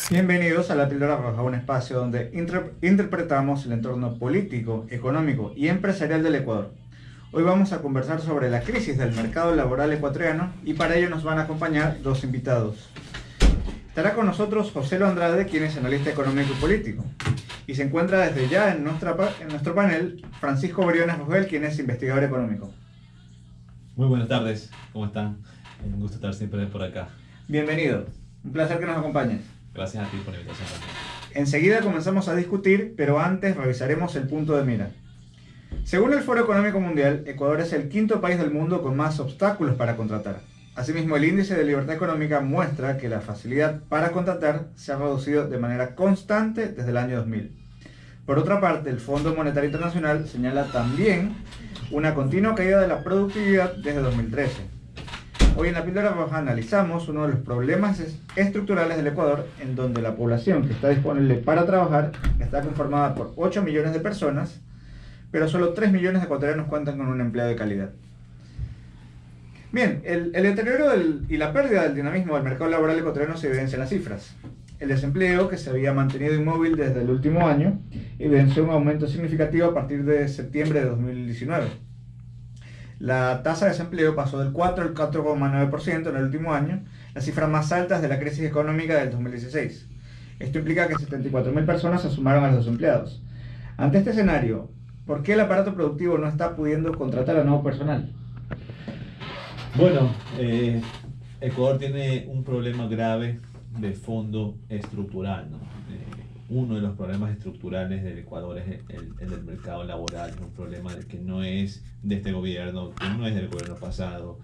Bienvenidos a La Píldora Roja, un espacio donde interpretamos el entorno político, económico y empresarial del Ecuador. Hoy vamos a conversar sobre la crisis del mercado laboral ecuatoriano y para ello nos van a acompañar dos invitados. Estará con nosotros José Andrade, quien es analista económico y político. Y se encuentra desde ya en nuestro panel Francisco Briones Rogel, quien es investigador económico. Muy buenas tardes, ¿cómo están? Un gusto estar siempre por acá. Bienvenido, un placer que nos acompañes. Gracias a ti por la invitación también. Enseguida comenzamos a discutir, pero antes revisaremos el punto de mira. Según el Foro Económico Mundial, Ecuador es el quinto país del mundo con más obstáculos para contratar. Asimismo, el índice de libertad económica muestra que la facilidad para contratar se ha reducido de manera constante desde el año 2000. Por otra parte, el Fondo Monetario Internacional señala también una continua caída de la productividad desde 2013. Hoy en La Píldora Roja analizamos uno de los problemas estructurales del Ecuador, en donde la población que está disponible para trabajar está conformada por 8 millones de personas, pero solo 3 millones de ecuatorianos cuentan con un empleo de calidad. Bien, el deterioro y la pérdida del dinamismo del mercado laboral ecuatoriano se evidencia en las cifras. El desempleo, que se había mantenido inmóvil desde el último año, evidenció un aumento significativo a partir de septiembre de 2019. La tasa de desempleo pasó del 4 al 4,9% en el último año, las cifras más altas de la crisis económica del 2016. Esto implica que 74.000 personas se sumaron a los desempleados. Ante este escenario, ¿por qué el aparato productivo no está pudiendo contratar a nuevo personal? Bueno, Ecuador tiene un problema grave de fondo estructural, ¿no? Uno de los problemas estructurales del Ecuador es el del mercado laboral, es un problema que no es de este gobierno, que no es del gobierno pasado,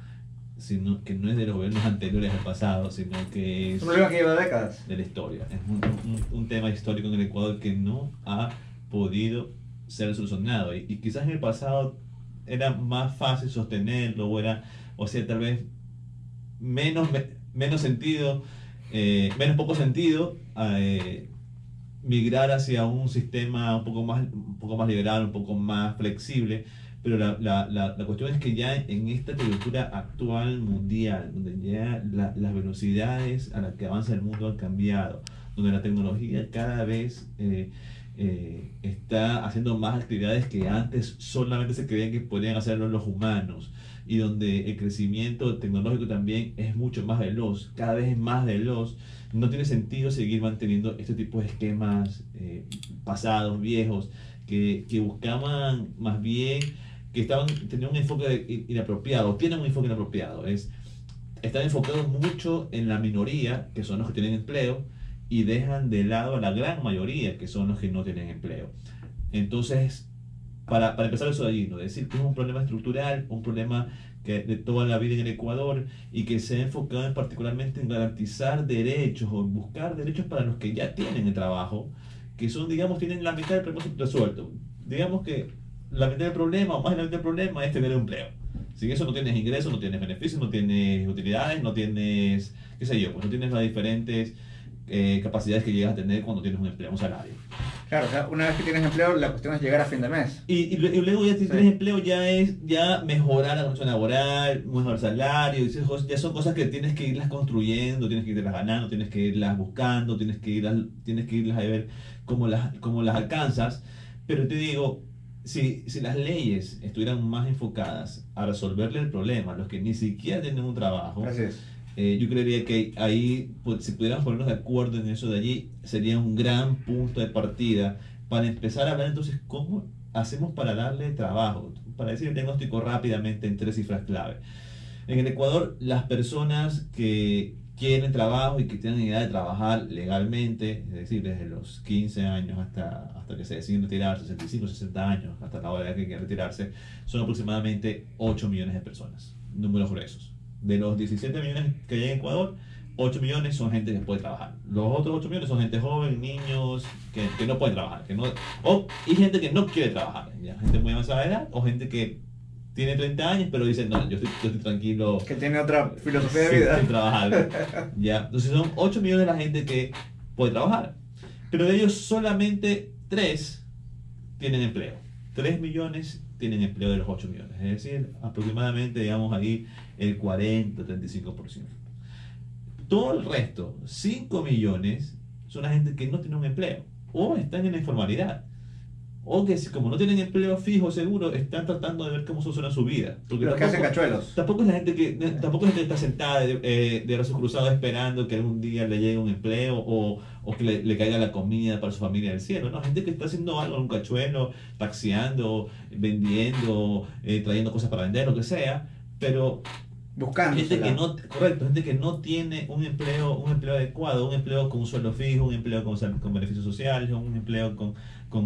que no es de los gobiernos anteriores al pasado, sino que es un problema que lleva décadas de la historia. Es un tema histórico en el Ecuador que no ha podido ser solucionado y quizás en el pasado era más fácil sostenerlo o sea, tal vez menos sentido, menos poco sentido migrar hacia un sistema un poco más liberal, un poco más flexible, pero la cuestión es que ya en esta coyuntura actual mundial, donde ya las velocidades a las que avanza el mundo han cambiado, donde la tecnología cada vez está haciendo más actividades que antes solamente se creían que podían hacerlo los humanos, y donde el crecimiento tecnológico también es mucho más veloz, cada vez es más veloz. No tiene sentido seguir manteniendo este tipo de esquemas pasados, viejos, que buscaban más bien, tenían un enfoque inapropiado, tienen un enfoque inapropiado. Están enfocados mucho en la minoría, que son los que tienen empleo, y dejan de lado a la gran mayoría, que son los que no tienen empleo. Entonces, para empezar eso de allí, ¿no? Decir que es un problema estructural, un problema que de toda la vida en el Ecuador y que se ha enfocado particularmente en garantizar derechos o en buscar derechos para los que ya tienen el trabajo, que son, digamos, tienen la mitad del problema resuelto. Digamos que la mitad del problema o más de la mitad del problema es tener empleo. Sin eso no tienes ingresos, no tienes beneficios, no tienes utilidades, no tienes, qué sé yo, pues no tienes las diferentes capacidades que llegas a tener cuando tienes un empleo, un salario. Claro, o sea, una vez que tienes empleo, la cuestión es llegar a fin de mes. Y luego ya si tienes empleo ya mejorar la condición laboral, mejorar el salario, ya son cosas que tienes que irlas construyendo, tienes que irlas ganando, tienes que irlas buscando, tienes que irlas a ver cómo las alcanzas. Pero te digo, si las leyes estuvieran más enfocadas a resolverle el problema a los que ni siquiera tienen un trabajo, Gracias. Yo creería que ahí, pues, si pudiéramos ponernos de acuerdo en eso de allí, sería un gran punto de partida para empezar a hablar entonces cómo hacemos para darle trabajo, para decir el diagnóstico rápidamente en 3 cifras clave. En el Ecuador, las personas que quieren trabajo y que tienen idea de trabajar legalmente, es decir, desde los 15 años hasta que se deciden retirar, 65, 60 años, hasta la hora que quieren retirarse, son aproximadamente 8 millones de personas, números gruesos. De los 17 millones que hay en Ecuador, 8 millones son gente que puede trabajar. Los otros 8 millones son gente joven, niños que no pueden trabajar. Y gente que no quiere trabajar. ¿Ya? Gente muy avanzada de edad o gente que tiene 30 años pero dice, no, yo estoy tranquilo. Que tiene otra filosofía de vida. Sin trabajar. ¿Ya? Entonces son 8 millones de la gente que puede trabajar. Pero de ellos solamente 3 tienen empleo. 3 millones tienen empleo de los 8 millones, es decir, aproximadamente, digamos, ahí el 40-35%. Todo el resto, 5 millones, son la gente que no tiene un empleo o están en la informalidad. O que como no tienen empleo fijo, seguro, están tratando de ver cómo soluciona su vida. Porque Los que hacen cachuelos. Tampoco es la gente tampoco es la gente que está sentada de brazos cruzados esperando que algún día le llegue un empleo o que le caiga la comida para su familia del cielo. No, gente que está haciendo algo en un cachuelo, taxiando, vendiendo, trayendo cosas para vender, lo que sea, pero buscando gente que no tiene un empleo adecuado, un empleo con un sueldo fijo, un empleo con beneficios sociales, un empleo con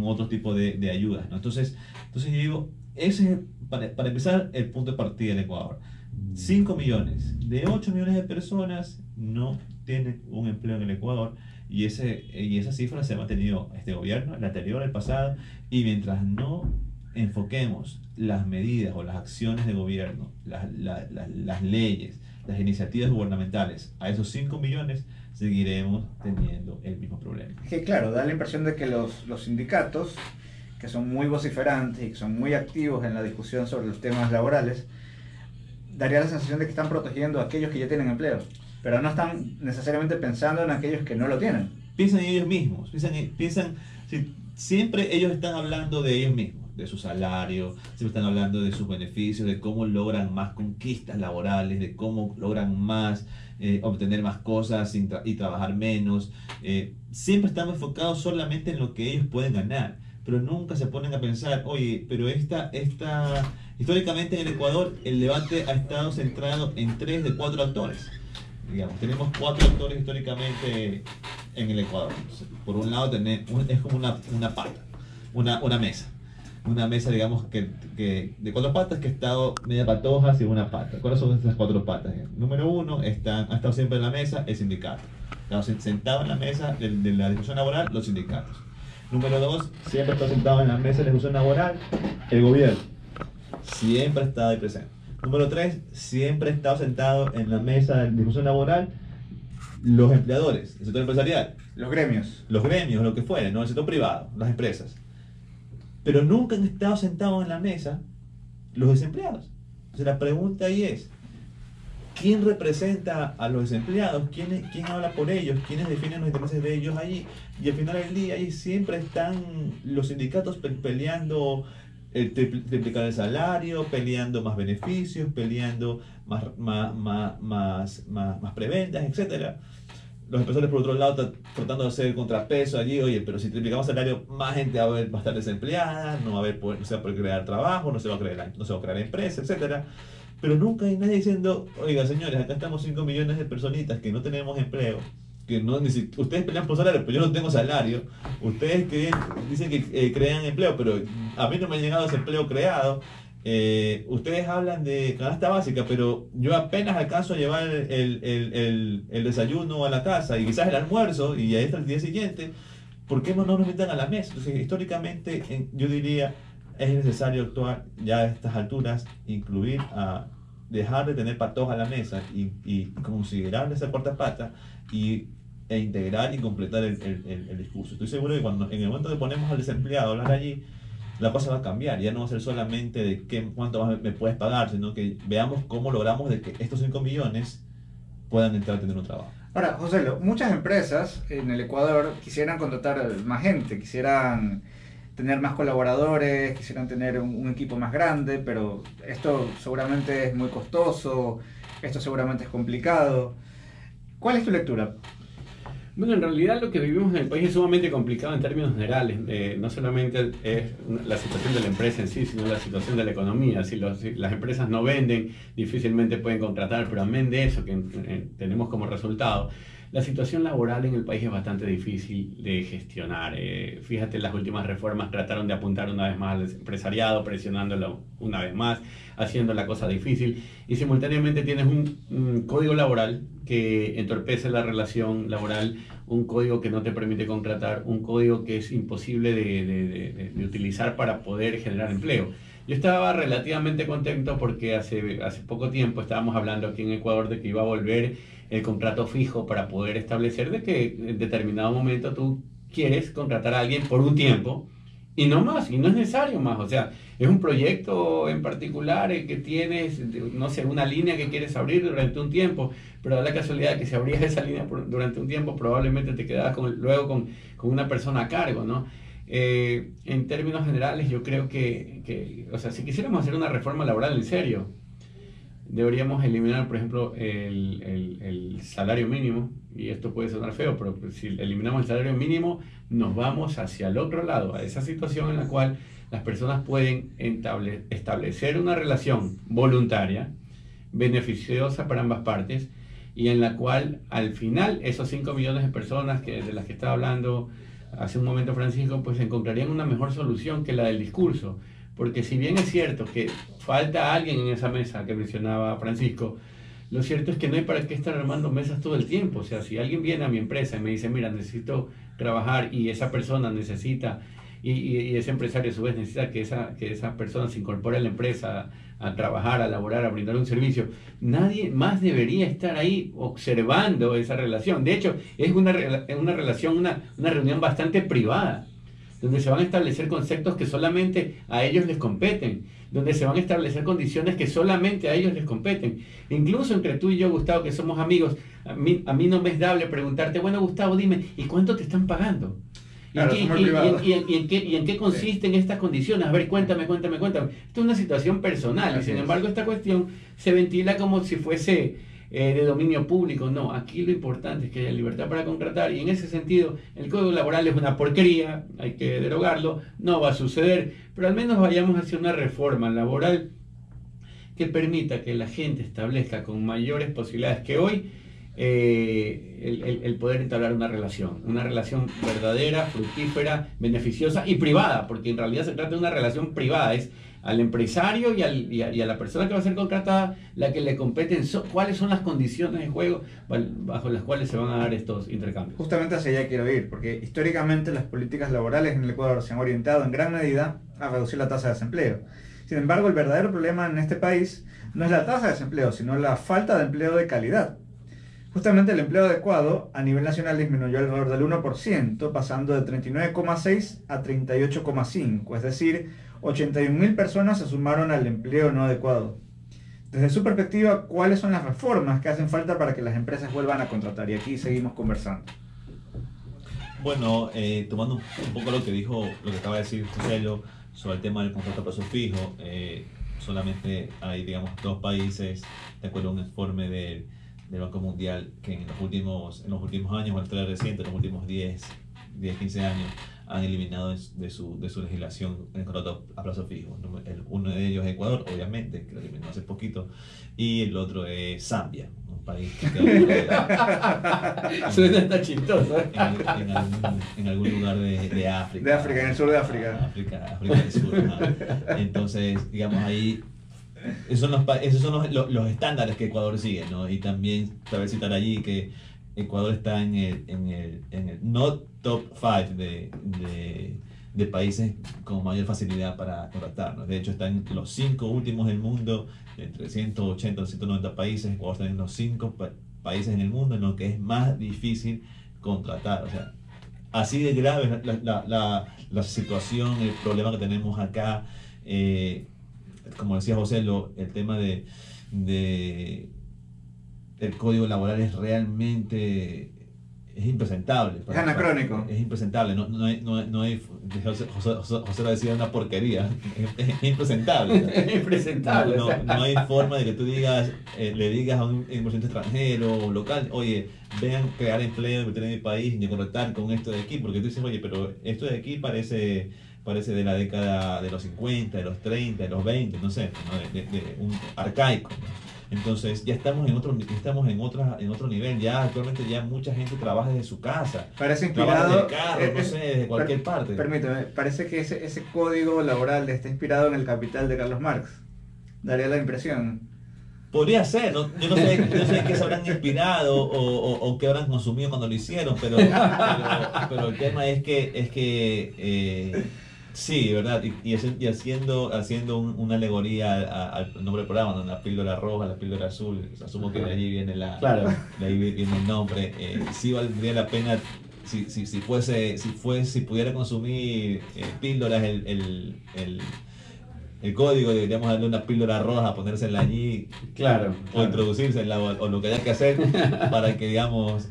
otro tipo de ayudas, ¿no? Entonces yo digo, ese es, para empezar, el punto de partida del Ecuador. 5 millones, de 8 millones de personas no tienen un empleo en el Ecuador, y esa cifra se ha mantenido este gobierno, el anterior, el pasado, y mientras no enfoquemos las medidas o las acciones de gobierno, las leyes, las iniciativas gubernamentales a esos 5 millones, seguiremos teniendo el mismo problema. Es que claro, da la impresión de que los sindicatos, que son muy vociferantes y que son muy activos en la discusión sobre los temas laborales, daría la sensación de que están protegiendo a aquellos que ya tienen empleo, pero no están necesariamente pensando en aquellos que no lo tienen. Piensan en ellos mismos, siempre ellos están hablando de ellos mismos, de su salario, siempre están hablando de sus beneficios, de cómo logran más conquistas laborales, de cómo logran más, obtener más cosas y trabajar menos. Siempre estamos enfocados solamente en lo que ellos pueden ganar, pero nunca se ponen a pensar, oye, pero históricamente en el Ecuador el debate ha estado centrado en 3 de 4 actores. Digamos, tenemos 4 actores históricamente en el Ecuador. Por un lado es como una pata, una mesa. Una mesa, digamos, que de 4 patas que ha estado media patoja y una pata. ¿Cuáles son estas 4 patas? Número 1, ha estado siempre en la mesa el sindicato. Sentado en la mesa de la discusión laboral, los sindicatos. Número 2, siempre está sentado en la mesa de la discusión laboral el gobierno. Siempre ha estado ahí presente. Número 3, siempre ha estado sentado en la mesa de discusión laboral los empleadores, el sector empresarial. Los gremios. Los gremios, lo que fuere, ¿no? El sector privado, las empresas. Pero nunca han estado sentados en la mesa los desempleados. Entonces la pregunta ahí es, ¿quién representa a los desempleados? ¿Quién habla por ellos? ¿Quiénes definen los intereses de ellos allí? Y al final del día ahí siempre están los sindicatos peleando triplicar el salario, peleando más beneficios, peleando más prebendas, etcétera. Los empresarios, por otro lado, tratando de hacer el contrapeso allí. Oye, pero si triplicamos el salario, más gente va a estar desempleada, no se va a poder crear trabajo, no se va a crear empresa, etcétera. Pero nunca hay nadie diciendo, oiga, señores, acá estamos 5 millones de personitas que no tenemos empleo, que ustedes pelean por salario, pero yo no tengo salario. Ustedes dicen que crean empleo, pero a mí no me ha llegado ese empleo creado. Ustedes hablan de canasta básica, pero yo apenas alcanzo a llevar el desayuno a la casa y quizás el almuerzo, y ahí está el día siguiente. ¿Por qué no nos invitan a la mesa? Entonces, históricamente, yo diría, es necesario actuar ya a estas alturas, dejar de tener patos a la mesa y considerar esa cuarta pata e integrar y completar el discurso. Estoy seguro que en el momento que ponemos al desempleado a hablar allí, la cosa va a cambiar. Ya no va a ser solamente de cuánto más me puedes pagar, sino que veamos cómo logramos de que estos 5 millones puedan entrar a tener un trabajo. Ahora, José, muchas empresas en el Ecuador quisieran contratar más gente, quisieran tener más colaboradores, quisieran tener un equipo más grande, pero esto seguramente es muy costoso, esto seguramente es complicado. ¿Cuál es tu lectura? Bueno, en realidad lo que vivimos en el país es sumamente complicado en términos generales. No solamente es la situación de la empresa en sí, sino la situación de la economía. Si las empresas no venden, difícilmente pueden contratar, pero amén de eso que tenemos como resultado, la situación laboral en el país es bastante difícil de gestionar. Fíjate, las últimas reformas trataron de apuntar una vez más al empresariado, presionándolo una vez más, haciendo la cosa difícil, y simultáneamente tienes un código laboral que entorpece la relación laboral, un código que no te permite contratar, un código que es imposible de utilizar para poder generar empleo. Yo estaba relativamente contento porque hace poco tiempo estábamos hablando aquí en Ecuador de que iba a volver el contrato fijo para poder establecer de que en determinado momento tú quieres contratar a alguien por un tiempo Y no más, y no es necesario más. O sea, es un proyecto en particular que tienes, no sé, una línea que quieres abrir durante un tiempo, pero da la casualidad de que si abrías esa línea durante un tiempo, probablemente te quedabas luego con una persona a cargo, ¿no? En términos generales, yo creo o sea, si quisiéramos hacer una reforma laboral en serio, deberíamos eliminar, por ejemplo, el salario mínimo, y esto puede sonar feo, pero si eliminamos el salario mínimo, nos vamos hacia el otro lado, a esa situación en la cual las personas pueden establecer una relación voluntaria, beneficiosa para ambas partes, y en la cual al final esos 5 millones de personas de las que estaba hablando hace un momento Francisco, pues encontrarían una mejor solución que la del discurso. Porque si bien es cierto que falta alguien en esa mesa que mencionaba Francisco, lo cierto es que no hay para qué estar armando mesas todo el tiempo. O sea, si alguien viene a mi empresa y me dice, mira, necesito trabajar, y esa persona necesita, y ese empresario a su vez necesita que esa persona se incorpore a la empresa a trabajar, a laborar, a brindar un servicio, nadie más debería estar ahí observando esa relación. De hecho, es una relación, una reunión bastante privada, donde se van a establecer conceptos que solamente a ellos les competen, donde se van a establecer condiciones que solamente a ellos les competen. Incluso entre tú y yo, Gustavo, que somos amigos, a mí no me es dable preguntarte, bueno, Gustavo, dime, ¿y cuánto te están pagando? Claro, ¿Y en qué consisten estas condiciones? A ver, cuéntame. Esto es una situación personal, y sin embargo esta cuestión se ventila como si fuese de dominio público. No, aquí lo importante es que haya libertad para contratar, y en ese sentido el Código Laboral es una porquería, hay que derogarlo, no va a suceder, pero al menos vayamos hacia una reforma laboral que permita que la gente establezca con mayores posibilidades que hoy el poder entablar una relación verdadera, fructífera, beneficiosa y privada, porque en realidad se trata de una relación privada, es al empresario y a la persona que va a ser contratada la que le competen cuáles son las condiciones de juego bajo las cuales se van a dar estos intercambios. Justamente hacia allá quiero ir, porque históricamente las políticas laborales en el Ecuador se han orientado en gran medida a reducir la tasa de desempleo. Sin embargo, el verdadero problema en este país no es la tasa de desempleo, sino la falta de empleo de calidad. Justamente el empleo adecuado a nivel nacional disminuyó alrededor del 1%, pasando de 39,6 a 38,5, es decir, 81.000 personas se sumaron al empleo no adecuado. Desde su perspectiva, ¿cuáles son las reformas que hacen falta para que las empresas vuelvan a contratar? Y aquí seguimos conversando. Bueno, tomando un poco lo que acaba de decir José sobre el tema del contrato a plazo fijo, solamente hay, digamos, 2 países, de acuerdo a un informe del Banco Mundial, que en los últimos años, o en la historia reciente, en los últimos 10-15 años, han eliminado de su legislación el contrato a plazo fijo. Uno de ellos es Ecuador, obviamente, que lo eliminó hace poquito, y el otro es Zambia, un país que suena hasta chistoso. en algún lugar de África. De África, en el sur de África. África del sur. ¿No? Entonces, digamos, ahí esos son los estándares que Ecuador sigue, ¿no? Y también cabe citar allí que Ecuador está en el no top 5 de países con mayor facilidad para contratarnos. De hecho, está en los 5 últimos del mundo, entre 180 y 190 países. Ecuador está en los 5 países en el mundo en los que es más difícil contratar. O sea, así de grave es la situación, el problema que tenemos acá. Como decía José, el tema el código laboral es realmente impresentable. Es anacrónico. Es impresentable. No hay José lo decía, una porquería. Es impresentable. Es impresentable. No hay forma de que tú le digas a un inversionista extranjero o local, oye, vean crear empleo, meter en mi país y contratar con esto de aquí, porque tú dices, oye, pero esto de aquí parece de la década de los 50, de los 30, de los 20, no sé, ¿no? de un arcaico, ¿no? Entonces ya estamos en otro nivel. Ya actualmente ya mucha gente trabaja desde su casa, parece inspirado desde carro, no sé, desde cualquier parte. Permíteme, parece que ese código laboral está inspirado en El Capital de Carlos Marx. Daría la impresión. Podría ser, yo no sé en qué se habrán inspirado o qué habrán consumido cuando lo hicieron, pero el tema es que sí, ¿verdad? Y haciendo una alegoría al nombre del programa, ¿no? La píldora roja, la píldora azul, asumo que de allí viene claro. de ahí viene el nombre. Sí valdría la pena si pudiera consumir píldoras el código, deberíamos darle una píldora roja, ponérsela allí, Claro. o introducírsela, o lo que haya que hacer para que, digamos,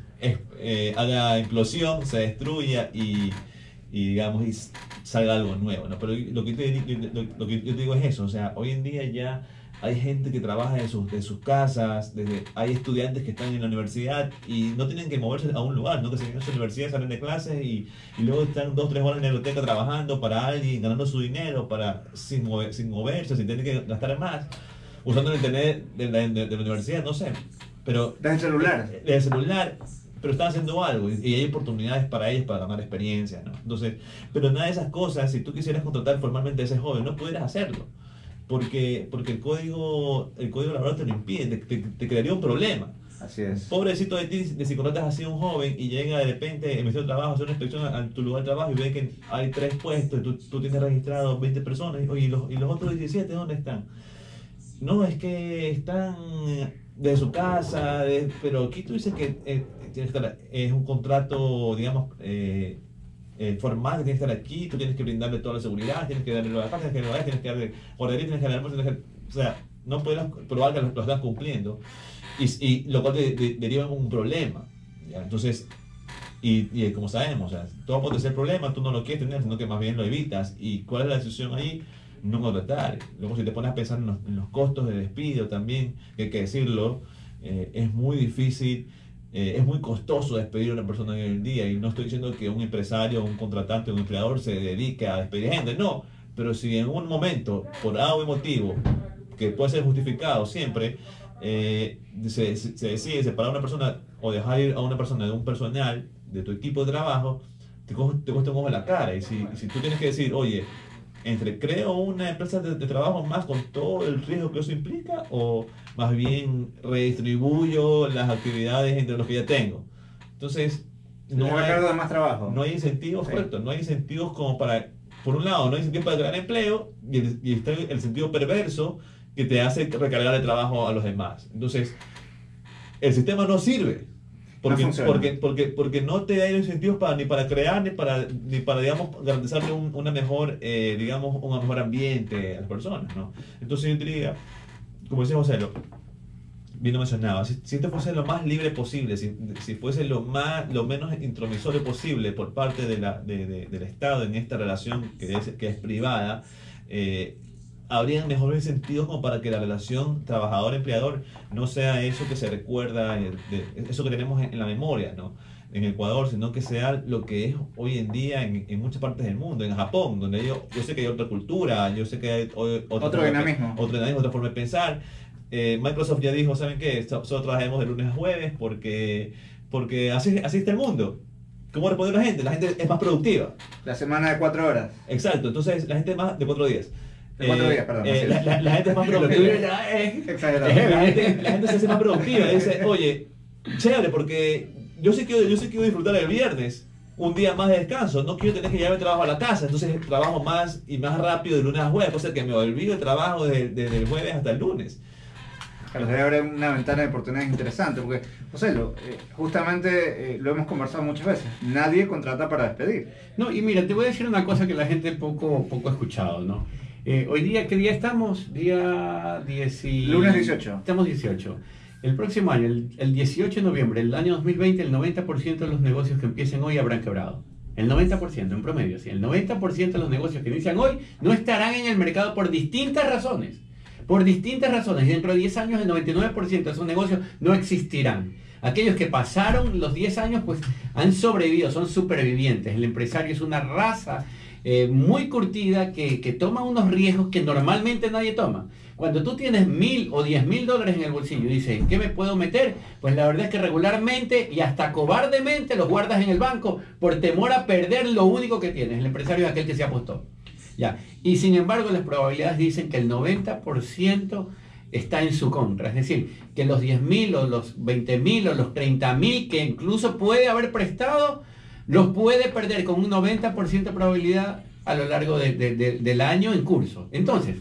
haga implosión, se destruya y digamos, y salga algo nuevo, ¿no? Pero lo que yo te digo es eso, o sea, hoy en día ya hay gente que trabaja en sus casas, hay estudiantes que están en la universidad y no tienen que moverse a un lugar, ¿no? Que se vienen a su universidad, salen de clases y luego están 2 o 3 horas en la biblioteca trabajando para alguien, ganando su dinero, sin moverse, sin tener que gastar más, usando el internet de la universidad, no sé. Pero Desde el celular. Desde el celular, pero están haciendo algo y hay oportunidades para ellos para ganar experiencia, ¿no? Entonces, pero nada de esas cosas, si tú quisieras contratar formalmente a ese joven, no pudieras hacerlo. Porque el código laboral te lo impide, te crearía un problema. Así es. Pobrecito de ti, de si contratas así a un joven y llega de repente el Ministerio de Trabajo a hacer una inspección a tu lugar de trabajo y ve que hay 3 puestos y tú tienes registrado 20 personas y, oye, y los otros 17 ¿dónde están? No, es que están de su casa, pero aquí tú dices que tienes que estar, es un contrato, digamos, formal, que tienes que estar aquí, tú tienes que brindarle toda la seguridad, tienes que darle la casa, tienes que darle guardería, tienes que darle almuerzo, o sea, no puedes probar que lo estás cumpliendo y lo cual deriva en un problema, ¿ya? Entonces, y como sabemos, o sea, todo puede ser problema, tú no lo quieres tener, sino que más bien lo evitas. ¿Y cuál es la decisión ahí? No contratar. Luego, si te pones a pensar en los costos de despido también, que hay que decirlo, es muy difícil. Es muy costoso despedir a una persona hoy en día, y no estoy diciendo que un empresario, un contratante, un empleador se dedique a despedir gente, no, pero si en un momento, por algún motivo, que puede ser justificado siempre, se decide separar a una persona o dejar ir a una persona de un personal de tu equipo de trabajo, te cuesta un ojo en la cara, y si tú tienes que decir, oye, entre creo una empresa de trabajo más con todo el riesgo que eso implica, o más bien redistribuyo las actividades entre los que ya tengo. Entonces, no hay incentivos, sí. Correcto, no hay incentivos como para, por un lado, no hay incentivos para crear empleo, y está el sentido perverso que te hace recargar el trabajo a los demás. Entonces, el sistema no sirve. Porque no te da incentivos ni para crear, ni para digamos, garantizarle una mejor ambiente a las personas, ¿no? Entonces yo diría, como decía José, bien lo mencionaba, si esto fuese lo más libre posible, si fuese lo menos intromisorio posible por parte del Estado en esta relación que es privada, habrían mejores sentidos como para que la relación trabajador-empleador no sea eso que se recuerda, eso que tenemos en la memoria, ¿no? En Ecuador, sino que sea lo que es hoy en día en muchas partes del mundo, en Japón, donde yo sé que hay otra cultura, yo sé que hay otro dinamismo, otra forma de pensar. Microsoft ya dijo, ¿saben qué? Solo trabajemos de lunes a jueves porque así está el mundo. ¿Cómo responde la gente? La gente es más productiva. La semana de 4 horas. Exacto, entonces la gente es más de 4 días. De 4 días, perdón. La gente es más productiva. Exagerado. La gente se hace más productiva. Dice, oye, chévere, porque yo sí quiero disfrutar el viernes, un día más de descanso. No quiero tener que llevar el trabajo a la casa. Entonces trabajo más y más rápido de lunes a jueves. O sea que me olvido el trabajo desde el jueves hasta el lunes. Claro, debe haber una ventana de oportunidades interesante, porque, José, justamente lo hemos conversado muchas veces. Nadie contrata para despedir. No, y mira, te voy a decir una cosa que la gente poco ha escuchado, ¿no? Hoy día, ¿qué día estamos? Día 10 Lunes 18. Estamos 18. El próximo año, el 18 de noviembre del año 2020, el 90% de los negocios que empiecen hoy habrán quebrado. El 90% en promedio, sí. El 90% de los negocios que inician hoy no estarán en el mercado por distintas razones. Por distintas razones. Y dentro de 10 años, el 99% de esos negocios no existirán. Aquellos que pasaron los 10 años, pues han sobrevivido, son supervivientes. El empresario es una raza muy curtida que toma unos riesgos que normalmente nadie toma. Cuando tú tienes $1,000 o $10,000 en el bolsillo y dices, ¿en qué me puedo meter? Pues la verdad es que regularmente y hasta cobardemente los guardas en el banco por temor a perder lo único que tienes. El empresario es aquel que se apostó. Ya. Y sin embargo, las probabilidades dicen que el 90% está en su contra. Es decir, que los 10,000 o los 20,000 o los 30,000 que incluso puede haber prestado, los puede perder con un 90% de probabilidad a lo largo del año en curso. Entonces,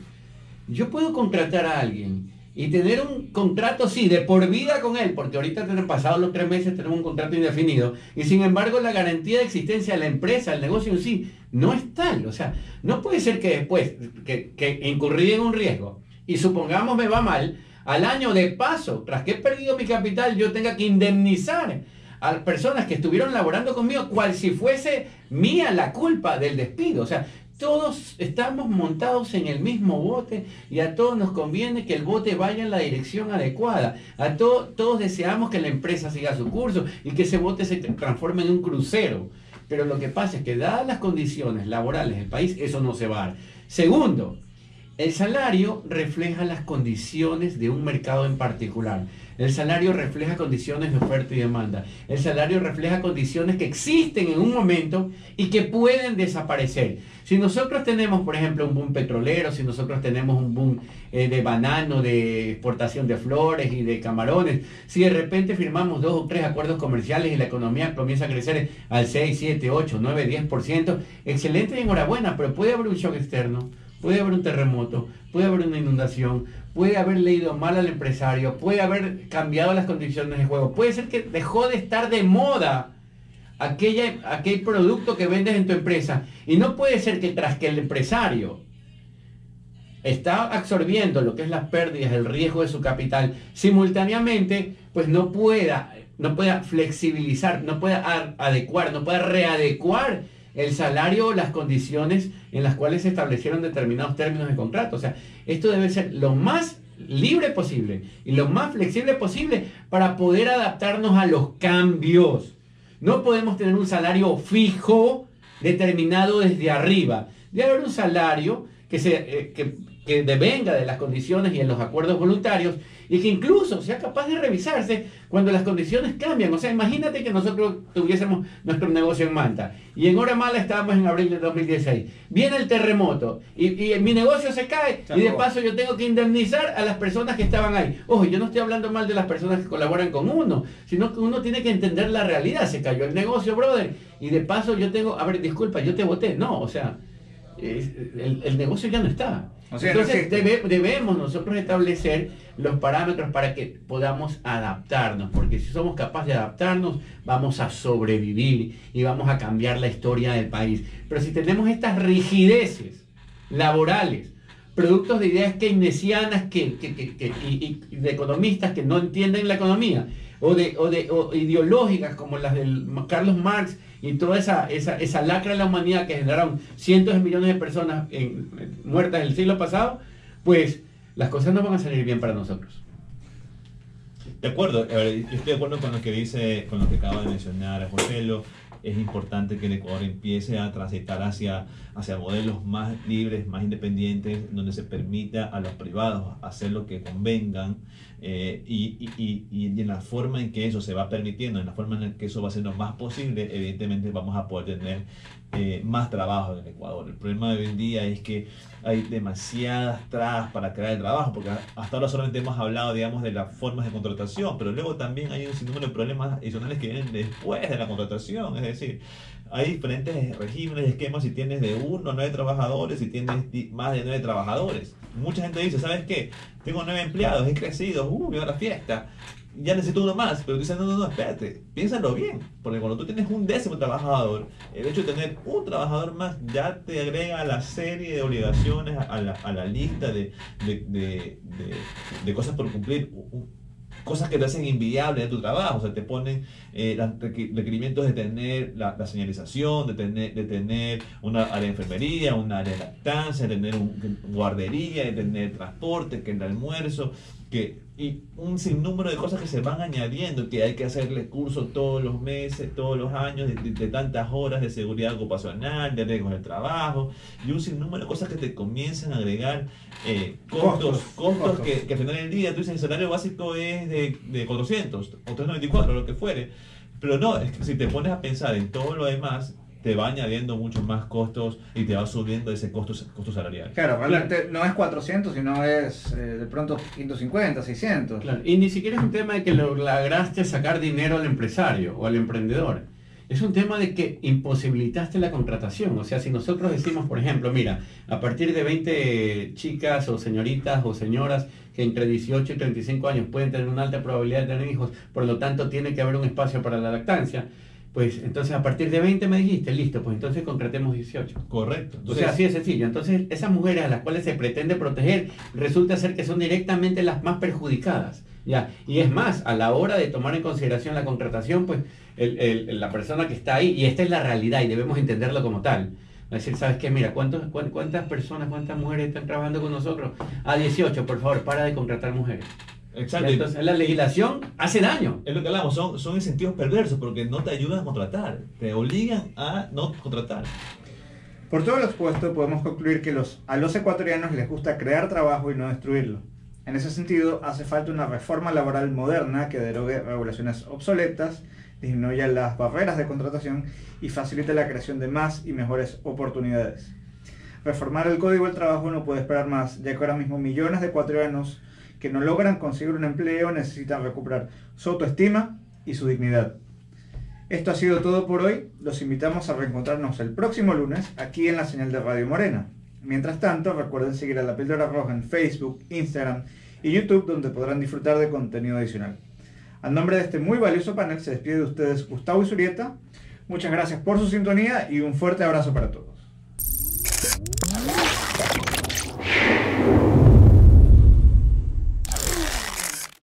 yo puedo contratar a alguien y tener un contrato, sí, de por vida con él, porque ahorita pasados los 3 meses tenemos un contrato indefinido, y sin embargo la garantía de existencia de la empresa, el negocio en sí, no es tal. O sea, no puede ser que después, que incurrí en un riesgo, y supongamos me va mal, al año de paso, tras que he perdido mi capital, yo tenga que indemnizar a personas que estuvieron laborando conmigo, cual si fuese mía la culpa del despido. O sea, todos estamos montados en el mismo bote y a todos nos conviene que el bote vaya en la dirección adecuada. Todos deseamos que la empresa siga su curso y que ese bote se transforme en un crucero. Pero lo que pasa es que, dadas las condiciones laborales del país, eso no se va a dar. Segundo, el salario refleja las condiciones de un mercado en particular. El salario refleja condiciones de oferta y demanda. El salario refleja condiciones que existen en un momento y que pueden desaparecer. Si nosotros tenemos, por ejemplo, un boom petrolero, si nosotros tenemos un boom de banano, de exportación de flores y de camarones, si de repente firmamos 2 o 3 acuerdos comerciales y la economía comienza a crecer al 6, 7, 8, 9, 10%, excelente y enhorabuena, pero puede haber un shock externo, puede haber un terremoto, puede haber una inundación, puede haber leído mal al empresario, puede haber cambiado las condiciones de juego, puede ser que dejó de estar de moda aquel producto que vendes en tu empresa, y no puede ser que tras que el empresario está absorbiendo lo que es las pérdidas, el riesgo de su capital, simultáneamente pues no pueda flexibilizar, no pueda adecuar, no pueda readecuar el salario o las condiciones en las cuales se establecieron determinados términos de contrato. O sea, esto debe ser lo más libre posible y lo más flexible posible para poder adaptarnos a los cambios. No podemos tener un salario fijo determinado desde arriba. Debe haber un salario que devenga de las condiciones y en los acuerdos voluntarios, y que incluso sea capaz de revisarse cuando las condiciones cambian. O sea, imagínate que nosotros tuviésemos nuestro negocio en Manta y en hora mala estábamos en abril de 2016. Viene el terremoto y mi negocio se cae y de paso yo tengo que indemnizar a las personas que estaban ahí. Ojo, yo no estoy hablando mal de las personas que colaboran con uno, sino que uno tiene que entender la realidad. Se cayó el negocio, brother, y de paso yo tengo, a ver, disculpa, yo te voté. No, o sea, el negocio ya no está. O sea, entonces debemos nosotros establecer los parámetros para que podamos adaptarnos, porque si somos capaces de adaptarnos vamos a sobrevivir y vamos a cambiar la historia del país. Pero si tenemos estas rigideces laborales, productos de ideas keynesianas y de economistas que no entienden la economía, o ideológicas como las de Carlos Marx y toda esa lacra de la humanidad que generaron cientos de millones de personas muertas el siglo pasado, pues las cosas no van a salir bien para nosotros. De acuerdo, yo estoy de acuerdo con lo que dice, con lo que acaba de mencionar Joselo. Es importante que el Ecuador empiece a transitar hacia modelos más libres, más independientes, donde se permita a los privados hacer lo que convengan, y en la forma en que eso se va permitiendo, en la forma en que eso va siendo más posible, evidentemente vamos a poder tener más trabajo en el Ecuador. El problema de hoy en día es que hay demasiadas trabas para crear el trabajo, porque hasta ahora solamente hemos hablado, digamos, de las formas de contratación, pero luego también hay un sinnúmero de problemas adicionales que vienen después de la contratación. Es decir, hay diferentes regímenes, esquemas, si tienes de 1 a 9 trabajadores, si tienes más de 9 trabajadores. Mucha gente dice, ¿sabes qué? Tengo 9 empleados, he crecido, viva la fiesta, ya necesito uno más. Pero tú dices, no, espérate, piénsalo bien, porque cuando tú tienes un 10º trabajador, el hecho de tener un trabajador más ya te agrega a la serie de obligaciones, a la lista de cosas por cumplir, cosas que te hacen inviable de tu trabajo. O sea, te ponen requerimientos de tener la señalización, de tener una área de enfermería, una área de lactancia, de tener guardería, de tener transporte, que el almuerzo, y un sinnúmero de cosas que se van añadiendo, que hay que hacerle curso todos los meses, todos los años, de tantas horas de seguridad ocupacional, de riesgos del trabajo, y un sinnúmero de cosas que te comienzan a agregar costos que al final del día tú dices, el salario básico es de 400 o 394, lo que fuere, pero no, es que si te pones a pensar en todo lo demás, te va añadiendo muchos más costos y te va subiendo ese costo salarial. Claro, realmente no es 400, sino es de pronto 550, 600. Claro. Y ni siquiera es un tema de que lograste sacar dinero al empresario o al emprendedor. Es un tema de que imposibilitaste la contratación. O sea, si nosotros decimos, por ejemplo, mira, a partir de 20 chicas o señoritas o señoras que entre 18 y 35 años pueden tener una alta probabilidad de tener hijos, por lo tanto tiene que haber un espacio para la lactancia, pues entonces a partir de 20 me dijiste, listo, pues entonces concretemos 18. Correcto. O sea, así de sencillo. Entonces, esas mujeres a las cuales se pretende proteger, resulta ser que son directamente las más perjudicadas. ¿Ya? Y es más, a la hora de tomar en consideración la contratación, pues la persona que está ahí, y esta es la realidad y debemos entenderlo como tal, va a decir, ¿sabes qué? Mira, ¿cuántas personas, cuántas mujeres están trabajando con nosotros? A 18, por favor, para de contratar mujeres. Exacto. Entonces, la legislación hace daño. Es lo que hablamos, son incentivos perversos porque no te ayudan a contratar, te obligan a no contratar. Por todo lo expuesto, podemos concluir que a los ecuatorianos les gusta crear trabajo y no destruirlo. En ese sentido, hace falta una reforma laboral moderna que derogue regulaciones obsoletas, disminuya las barreras de contratación y facilite la creación de más y mejores oportunidades. Reformar el Código del Trabajo no puede esperar más, ya que ahora mismo millones de ecuatorianos que no logran conseguir un empleo necesitan recuperar su autoestima y su dignidad. Esto ha sido todo por hoy. Los invitamos a reencontrarnos el próximo lunes aquí en la señal de Radio Morena. Mientras tanto, recuerden seguir a La Píldora Roja en Facebook, Instagram y YouTube, donde podrán disfrutar de contenido adicional. A nombre de este muy valioso panel se despide de ustedes Gustavo Isurieta. Muchas gracias por su sintonía y un fuerte abrazo para todos.